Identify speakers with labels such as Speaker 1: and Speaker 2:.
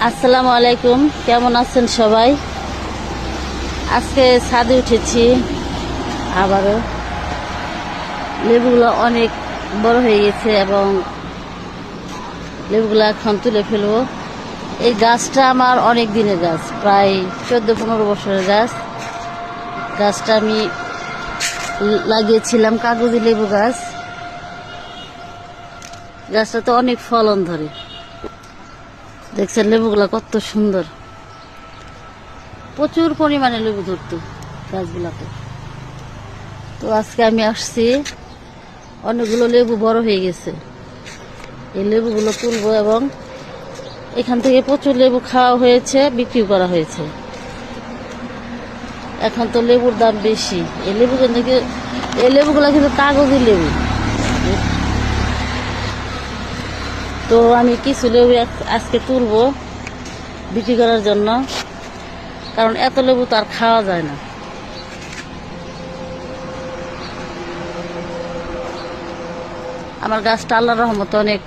Speaker 1: আসসালামু আলাইকুম, কেমন আছেন সবাই? আজকে ছাদে উঠেছি আবারও। লেবুগুলো অনেক বড় হয়ে গেছে এবং লেবুগুলো এখন তুলে ফেলবো। এই গাছটা আমার অনেক দিনের গাছ, প্রায় 14-15 বছরের গাছ। গাছটা আমি লাগিয়েছিলাম, কাগজি লেবু গাছ। গাছটা তো অনেক ফলন ধরে, দেখছেন লেবুগুলো কত সুন্দর। প্রচুর পরিমাণে লেবু ধরতো গাছগুলাতে। তো আজকে আমি আসছি, অনেকগুলো লেবু বড় হয়ে গেছে। এই লেবুগুলো তুলবো এবং এখান থেকে প্রচুর লেবু খাওয়া হয়েছে, বিক্রি করা হয়েছে। এখন তো লেবুর দাম বেশি। এই লেবুগুলো কিন্তু কাগজি লেবু। তো আমি কিছু লেবু আজকে তুলবো বিক্রি করার জন্য, কারণ এত লেবু তো আর খাওয়া যায় না। আমার গাছটা আল্লাহর রহমতে অনেক